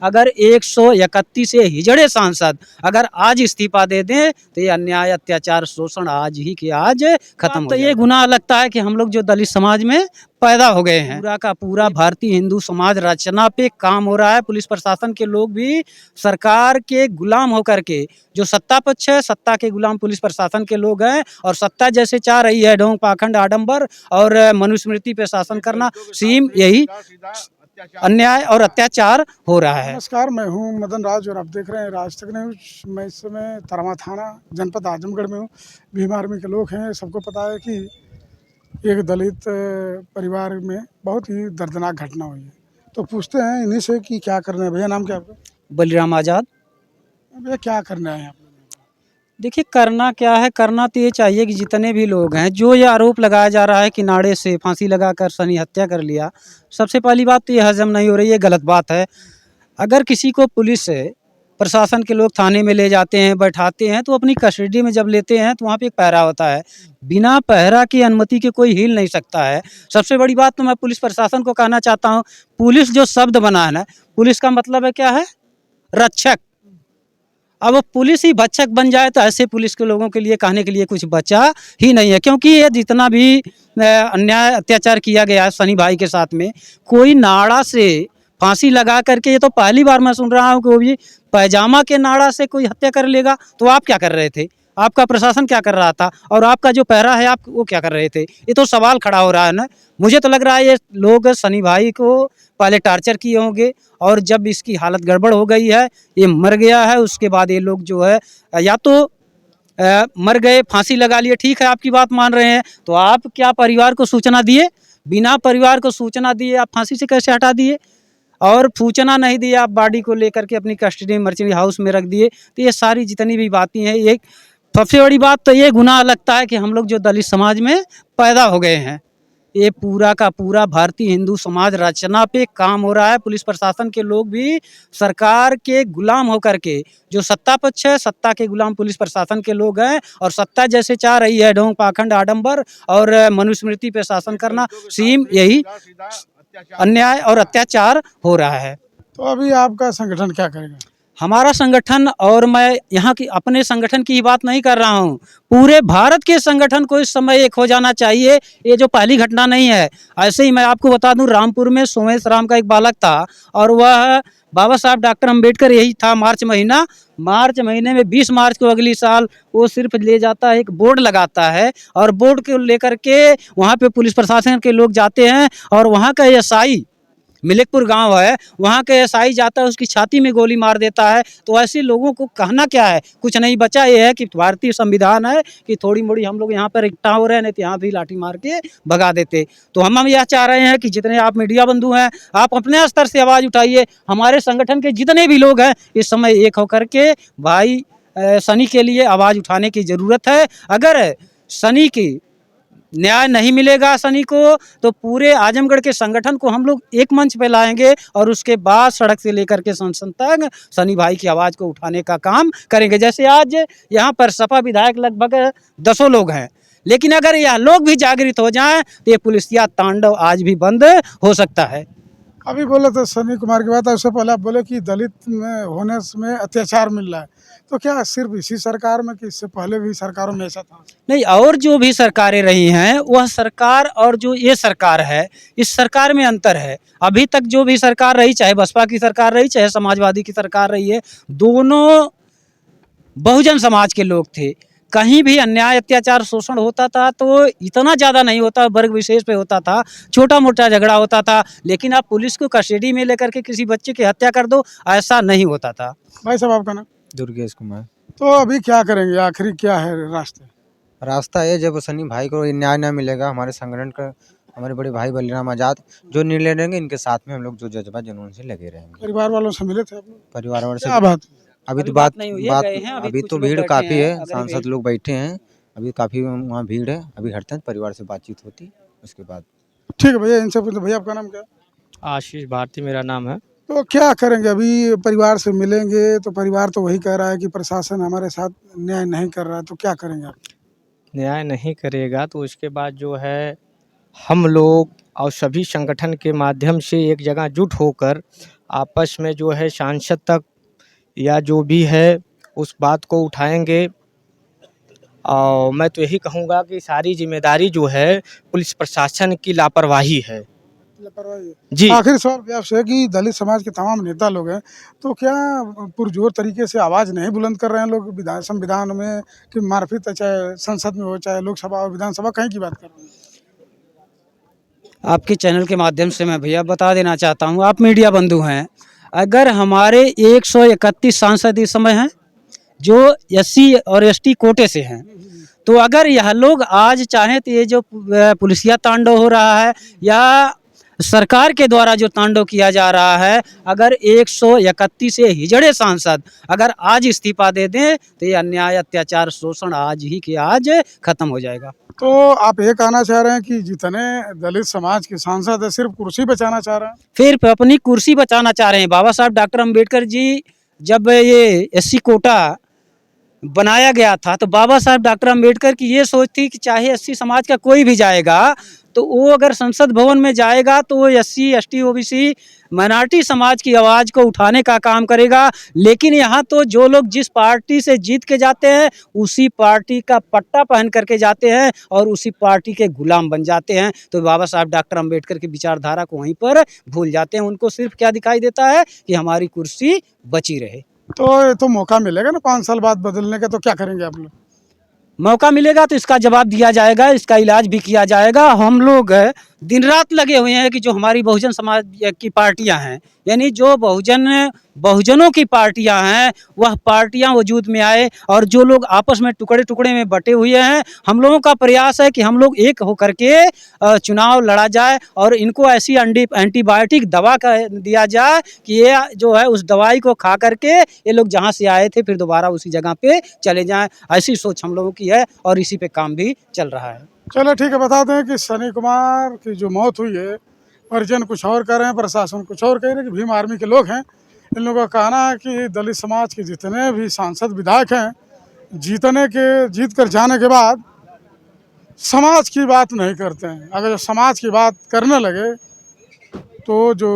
अगर 131 ये हिजड़े सांसद अगर आज इस्तीफा दे दें तो ये अन्याय अत्याचार शोषण आज ही के आज खत्म हो जाएगा। ये गुनाह लगता है कि हम लोग जो दलित समाज में पैदा हो गए हैं, पूरा का पूरा भारतीय हिंदू समाज रचना पे काम हो रहा है। पुलिस प्रशासन के लोग भी सरकार के गुलाम होकर के, जो सत्ता पक्ष है सत्ता के गुलाम पुलिस प्रशासन के लोग हैं, और सत्ता जैसे चाह रही है ढोंग पाखंड आडंबर और मनुस्मृति पे शासन करना, सेम यही अन्याय और अत्याचार हो रहा है। नमस्कार, मैं हूं मदन राज और आप देख रहे हैं राज तक न्यूज। मैं इस समय तरमा थाना जनपद आजमगढ़ में हूं। भीम आर्मी के लोग हैं, सबको पता है कि एक दलित परिवार में बहुत ही दर्दनाक घटना हुई है। तो पूछते हैं इन्हीं से कि क्या करना है। भैया नाम क्या आपका? बलिराम आजाद। भैया क्या करना है आप? देखिए करना क्या है, करना तो ये चाहिए कि जितने भी लोग हैं, जो ये आरोप लगाया जा रहा है कि नाड़े से फांसी लगाकर सनी हत्या कर लिया, सबसे पहली बात तो ये हजम नहीं हो रही, ये गलत बात है। अगर किसी को पुलिस से प्रशासन के लोग थाने में ले जाते हैं, बैठाते हैं, तो अपनी कस्टडी में जब लेते हैं तो वहाँ पे एक पहरा होता है। बिना पहरा की अनुमति के कोई हिल नहीं सकता है। सबसे बड़ी बात तो मैं पुलिस प्रशासन को कहना चाहता हूँ, पुलिस जो शब्द बना है ना, पुलिस का मतलब है क्या है? रक्षक। अब पुलिस ही भक्षक बन जाए तो ऐसे पुलिस के लोगों के लिए कहने के लिए कुछ बचा ही नहीं है। क्योंकि ये जितना भी अन्याय अत्याचार किया गया है सनी भाई के साथ में, कोई नाड़ा से फांसी लगा करके, ये तो पहली बार मैं सुन रहा हूँ कि वो भी पैजामा के नाड़ा से कोई हत्या कर लेगा। तो आप क्या कर रहे थे? आपका प्रशासन क्या कर रहा था? और आपका जो पहरा है आप वो क्या कर रहे थे? ये तो सवाल खड़ा हो रहा है ना। मुझे तो लग रहा है ये लोग सनी भाई को पहले टार्चर किए होंगे, और जब इसकी हालत गड़बड़ हो गई है, ये मर गया है, उसके बाद ये लोग जो है या तो मर गए, फांसी लगा लिए, ठीक है आपकी बात मान रहे हैं, तो आप क्या परिवार को सूचना दिए? बिना परिवार को सूचना दिए आप फांसी से कैसे हटा दिए? और सूचना नहीं दिए, आप बॉडी को लेकर के अपनी कस्टडी में मर्चेंट हाउस में रख दिए। तो ये सारी जितनी भी बातें हैं, एक सबसे बड़ी बात तो ये गुनाह लगता है कि हम लोग जो दलित समाज में पैदा हो गए हैं, ये पूरा का पूरा भारतीय हिंदू समाज रचना पे काम हो रहा है। पुलिस प्रशासन के लोग भी सरकार के गुलाम होकर के, जो सत्ता पक्ष है सत्ता के गुलाम पुलिस प्रशासन के लोग हैं, और सत्ता जैसे चाह रही है ढोंग पाखंड आडंबर और मनुस्मृति पे शासन करना, सेम यही अन्याय और अत्याचार हो रहा है। तो अभी आपका संगठन क्या करेगा? हमारा संगठन, और मैं यहाँ की अपने संगठन की बात नहीं कर रहा हूँ, पूरे भारत के संगठन को इस समय एक हो जाना चाहिए। ये जो पहली घटना नहीं है। ऐसे ही मैं आपको बता दूं, रामपुर में सोमेश राम का एक बालक था, और वह बाबा साहब डॉक्टर अंबेडकर, यही था मार्च महीने में 20 मार्च को अगली साल वो सिर्फ ले जाता है, एक बोर्ड लगाता है, और बोर्ड को लेकर के वहाँ पे पुलिस प्रशासन के लोग जाते हैं, और वहाँ का एसआई, मिलेकपुर गांव है, वहाँ के एसआई जाता है, उसकी छाती में गोली मार देता है। तो ऐसे लोगों को कहना क्या है? कुछ नहीं बचा। ये है कि भारतीय संविधान है कि थोड़ी मोड़ी हम लोग यहाँ पर इकट्ठा हो रहे हैं, नहीं तो यहाँ भी लाठी मार के भगा देते। तो हम यह चाह रहे हैं कि जितने आप मीडिया बंधु हैं, आप अपने स्तर से आवाज़ उठाइए। हमारे संगठन के जितने भी लोग हैं, इस समय एक होकर के भाई सनी के लिए आवाज़ उठाने की ज़रूरत है। अगर सनी की न्याय नहीं मिलेगा सनी को, तो पूरे आजमगढ़ के संगठन को हम लोग एक मंच पे लाएंगे, और उसके बाद सड़क से लेकर के संसद तक सनी भाई की आवाज़ को उठाने का काम करेंगे। जैसे आज यहाँ पर सपा विधायक लगभग 10 लोग हैं, लेकिन अगर यह लोग भी जागृत हो जाएं तो ये पुलिसिया तांडव आज भी बंद हो सकता है। अभी बोले तो सनी कुमार की बात है, उससे पहले आप बोले कि दलित में होने में अत्याचार मिल रहा है। तो क्या सिर्फ इसी सरकार में कि इससे पहले भी सरकारों में ऐसा था? नहीं, और जो भी सरकारें रही हैं, वह सरकार और जो ये सरकार है, इस सरकार में अंतर है। अभी तक जो भी सरकार रही, चाहे बसपा की सरकार रही, चाहे समाजवादी की सरकार रही है, दोनों बहुजन समाज के लोग थे। कहीं भी अन्याय अत्याचार शोषण होता था तो इतना ज़्यादा नहीं होता, वर्ग विशेष पे होता था, छोटा मोटा झगड़ा होता था। लेकिन आप पुलिस को कस्टडी में लेकर के किसी बच्चे की हत्या कर दो, ऐसा नहीं होता था। भाई साहब आपका नाम? दुर्गेश कुमार। तो अभी क्या करेंगे? आखिरी क्या है रास्ता है, जब सनी भाई को न्याय न मिलेगा, हमारे संगठन का हमारे बड़े भाई बलिराम आजाद जो निर्णय लेंगे, इनके साथ में हम लोग जो जज्बा जुनून से लगे रहेंगे। परिवार वालों से मिले थे आप लोग? परिवार वालों से क्या बात? अभी तो अभी तो भीड़ काफ़ी है, सांसद लोग बैठे हैं, अभी काफ़ी वहाँ भीड़ है। अभी हटते हैं, परिवार से बातचीत होती, उसके बाद। ठीक है भैया, इनसे पूछते। भैया आपका नाम क्या? आशीष भारती मेरा नाम है। तो क्या करेंगे? अभी परिवार से मिलेंगे तो परिवार तो वही कह रहा है कि प्रशासन हमारे साथ न्याय नहीं कर रहा है, तो क्या करेंगे आप? न्याय नहीं करेगा तो उसके बाद जो है हम लोग और सभी संगठन के माध्यम से एक जगह जुट होकर आपस में जो है सांसद तक या जो भी है उस बात को उठाएंगे। और मैं तो यही कहूँगा कि सारी जिम्मेदारी जो है पुलिस प्रशासन की लापरवाही है। लापरवाही है। जी। आखिर सवाल भी आपसे है कि दलित समाज के तमाम नेता लोग हैं, तो क्या पुरजोर तरीके से आवाज़ नहीं बुलंद कर रहे हैं लोग संविधान में कि मार्फित, चाहे संसद में हो, चाहे लोकसभा और विधानसभा, कहीं की बात कर रहे हैं? आपके चैनल के माध्यम से मैं भैया बता देना चाहता हूँ, आप मीडिया बंधु हैं, अगर हमारे 131 सांसद इस समय हैं जो एससी और एसटी कोटे से हैं, तो अगर यह लोग आज चाहें तो ये जो पुलिसिया तांडव हो रहा है या सरकार के द्वारा जो तांडव किया जा रहा है, अगर 131 से हिजड़े सांसद अगर आज इस्तीफा दे दें तो ये अन्याय, अत्याचार, शोषण आज ही के आज खत्म हो जाएगा। तो आप ये कहना चाह रहे हैं कि जितने दलित समाज के सांसद हैं सिर्फ कुर्सी बचाना चाह रहे हैं? फिर अपनी कुर्सी बचाना चाह रहे हैं। बाबा साहब डॉक्टर अम्बेडकर जी जब ये एससी कोटा बनाया गया था तो बाबा साहब डॉक्टर अम्बेडकर की ये सोच थी कि चाहे एससी समाज का कोई भी जाएगा तो वो अगर संसद भवन में जाएगा तो वो एससी, एसटी, ओबीसी, माइनॉरिटी समाज की आवाज़ को उठाने का काम करेगा। लेकिन यहाँ तो जो लोग जिस पार्टी से जीत के जाते हैं उसी पार्टी का पट्टा पहन करके जाते हैं और उसी पार्टी के गुलाम बन जाते हैं। तो बाबा साहब डॉक्टर अम्बेडकर की विचारधारा को वहीं पर भूल जाते हैं। उनको सिर्फ क्या दिखाई देता है कि हमारी कुर्सी बची रहे। तो ये तो मौका मिलेगा ना 5 साल बाद बदलने का, तो क्या करेंगे आप लोग? मौका मिलेगा तो इसका जवाब दिया जाएगा, इसका इलाज भी किया जाएगा। हम लोग दिन रात लगे हुए हैं कि जो हमारी बहुजन समाज की पार्टियां हैं, यानी जो बहुजनों की पार्टियां हैं, वह पार्टियां वजूद में आए और जो लोग आपस में टुकड़े टुकड़े में बटे हुए हैं, हम लोगों का प्रयास है कि हम लोग एक होकर के चुनाव लड़ा जाए और इनको ऐसी एंटीबायोटिक दवा का दिया जाए कि ये जो है उस दवाई को खा करके ये लोग जहाँ से आए थे फिर दोबारा उसी जगह पे चले जाएं। ऐसी सोच हम लोगों की है और इसी पे काम भी चल रहा है। चलो ठीक है, बता दें कि सनी कुमार की जो मौत हुई है, परिजन कुछ और कह रहे हैं, प्रशासन कुछ और कह रहे हैं कि भीम आर्मी के लोग हैं। इन लोगों का कहना है कि दलित समाज के जितने भी सांसद विधायक हैं, जीत कर जाने के बाद समाज की बात नहीं करते हैं। अगर जो समाज की बात करने लगे तो जो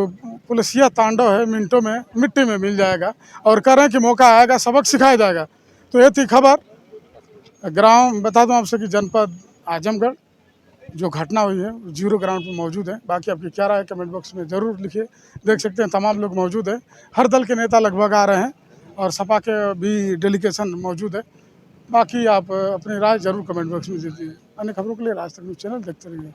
पुलिसिया तांडव है मिनटों में मिट्टी में मिल जाएगा और कह रहे हैं कि मौका आएगा, सबक सिखाया जाएगा। तो ये थी खबर। ग्राम बता दूं आपसे कि जनपद आजमगढ़ जो घटना हुई है 0 ग्राउंड पर मौजूद है। बाकी आपकी क्या राय है कमेंट बॉक्स में ज़रूर लिखिए। देख सकते हैं तमाम लोग मौजूद हैं, हर दल के नेता लगभग आ रहे हैं और सपा के भी डेलीगेशन मौजूद है। बाकी आप अपनी राय ज़रूर कमेंट बॉक्स में दीजिए। अन्य खबरों के लिए राज तक न्यूज़ चैनल देखते रहिए।